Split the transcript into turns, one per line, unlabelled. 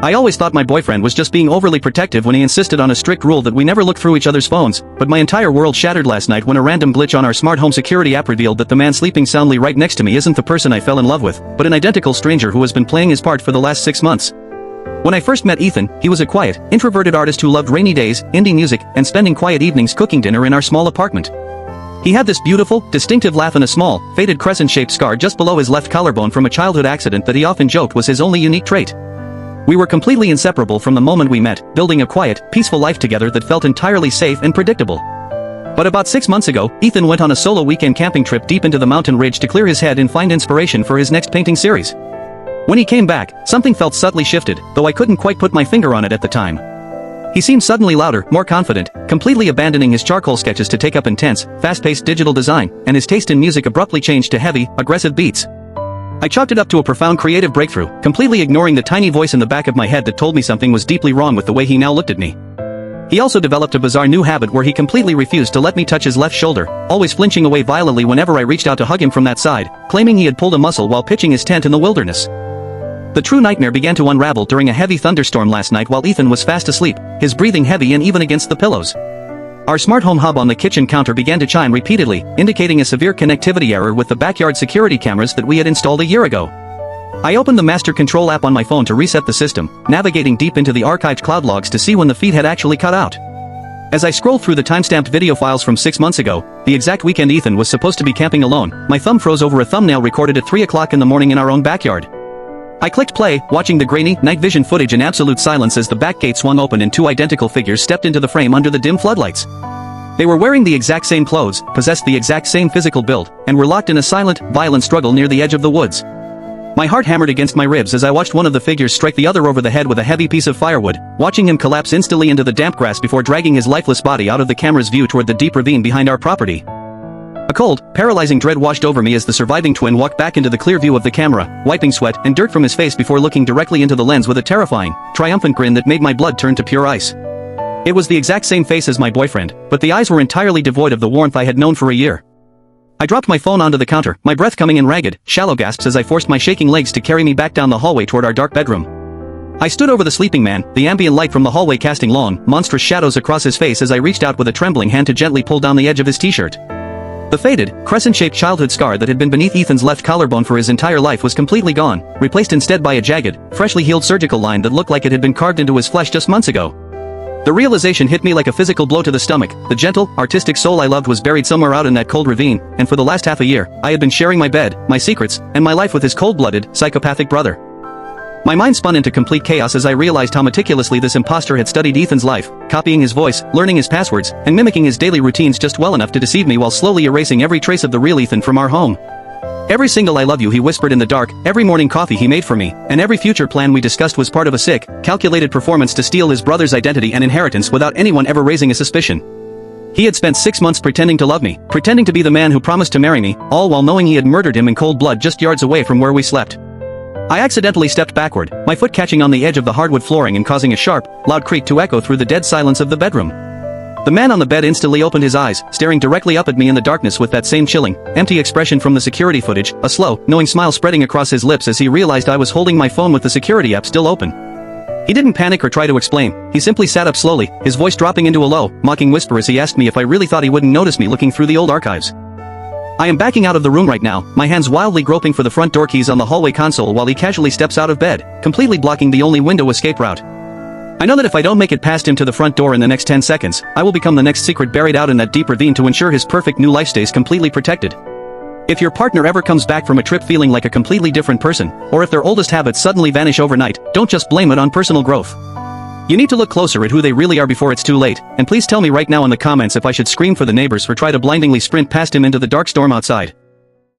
I always thought my boyfriend was just being overly protective when he insisted on a strict rule that we never look through each other's phones, but my entire world shattered last night when a random glitch on our smart home security app revealed that the man sleeping soundly right next to me isn't the person I fell in love with, but an identical stranger who has been playing his part for the last 6 months. When I first met Ethan, he was a quiet, introverted artist who loved rainy days, indie music, and spending quiet evenings cooking dinner in our small apartment. He had this beautiful, distinctive laugh and a small, faded crescent-shaped scar just below his left collarbone from a childhood accident that he often joked was his only unique trait. We were completely inseparable from the moment we met, building a quiet, peaceful life together that felt entirely safe and predictable. But about 6 months ago, Ethan went on a solo weekend camping trip deep into the mountain ridge to clear his head and find inspiration for his next painting series. When he came back, something felt subtly shifted, though I couldn't quite put my finger on it at the time. He seemed suddenly louder, more confident, completely abandoning his charcoal sketches to take up intense, fast-paced digital design, and his taste in music abruptly changed to heavy, aggressive beats. I chalked it up to a profound creative breakthrough, completely ignoring the tiny voice in the back of my head that told me something was deeply wrong with the way he now looked at me. He also developed a bizarre new habit where he completely refused to let me touch his left shoulder, always flinching away violently whenever I reached out to hug him from that side, claiming he had pulled a muscle while pitching his tent in the wilderness. The true nightmare began to unravel during a heavy thunderstorm last night while Ethan was fast asleep, his breathing heavy and even against the pillows. Our smart home hub on the kitchen counter began to chime repeatedly, indicating a severe connectivity error with the backyard security cameras that we had installed a year ago. I opened the master control app on my phone to reset the system, navigating deep into the archived cloud logs to see when the feed had actually cut out. As I scrolled through the timestamped video files from 6 months ago, the exact weekend Ethan was supposed to be camping alone, my thumb froze over a thumbnail recorded at 3 o'clock in the morning in our own backyard. I clicked play, watching the grainy, night vision footage in absolute silence as the back gate swung open and 2 identical figures stepped into the frame under the dim floodlights. They were wearing the exact same clothes, possessed the exact same physical build, and were locked in a silent, violent struggle near the edge of the woods. My heart hammered against my ribs as I watched one of the figures strike the other over the head with a heavy piece of firewood, watching him collapse instantly into the damp grass before dragging his lifeless body out of the camera's view toward the deep ravine behind our property. A cold, paralyzing dread washed over me as the surviving twin walked back into the clear view of the camera, wiping sweat and dirt from his face before looking directly into the lens with a terrifying, triumphant grin that made my blood turn to pure ice. It was the exact same face as my boyfriend, but the eyes were entirely devoid of the warmth I had known for a year. I dropped my phone onto the counter, my breath coming in ragged, shallow gasps as I forced my shaking legs to carry me back down the hallway toward our dark bedroom. I stood over the sleeping man, the ambient light from the hallway casting long, monstrous shadows across his face as I reached out with a trembling hand to gently pull down the edge of his t-shirt. The faded, crescent-shaped childhood scar that had been beneath Ethan's left collarbone for his entire life was completely gone, replaced instead by a jagged, freshly healed surgical line that looked like it had been carved into his flesh just months ago. The realization hit me like a physical blow to the stomach. The gentle, artistic soul I loved was buried somewhere out in that cold ravine, and for the last half a year, I had been sharing my bed, my secrets, and my life with his cold-blooded, psychopathic brother. My mind spun into complete chaos as I realized how meticulously this imposter had studied Ethan's life, copying his voice, learning his passwords, and mimicking his daily routines just well enough to deceive me while slowly erasing every trace of the real Ethan from our home. Every single "I love you" he whispered in the dark, every morning coffee he made for me, and every future plan we discussed was part of a sick, calculated performance to steal his brother's identity and inheritance without anyone ever raising a suspicion. He had spent 6 months pretending to love me, pretending to be the man who promised to marry me, all while knowing he had murdered him in cold blood just yards away from where we slept. I accidentally stepped backward, my foot catching on the edge of the hardwood flooring and causing a sharp, loud creak to echo through the dead silence of the bedroom. The man on the bed instantly opened his eyes, staring directly up at me in the darkness with that same chilling, empty expression from the security footage, a slow, knowing smile spreading across his lips as he realized I was holding my phone with the security app still open. He didn't panic or try to explain, he simply sat up slowly, his voice dropping into a low, mocking whisper as he asked me if I really thought he wouldn't notice me looking through the old archives. I am backing out of the room right now, my hands wildly groping for the front door keys on the hallway console while he casually steps out of bed, completely blocking the only window escape route. I know that if I don't make it past him to the front door in the next 10 seconds, I will become the next secret buried out in that deep ravine to ensure his perfect new life stays completely protected. If your partner ever comes back from a trip feeling like a completely different person, or if their oldest habits suddenly vanish overnight, don't just blame it on personal growth. You need to look closer at who they really are before it's too late, and please tell me right now in the comments if I should scream for the neighbors or try to blindingly sprint past him into the dark storm outside.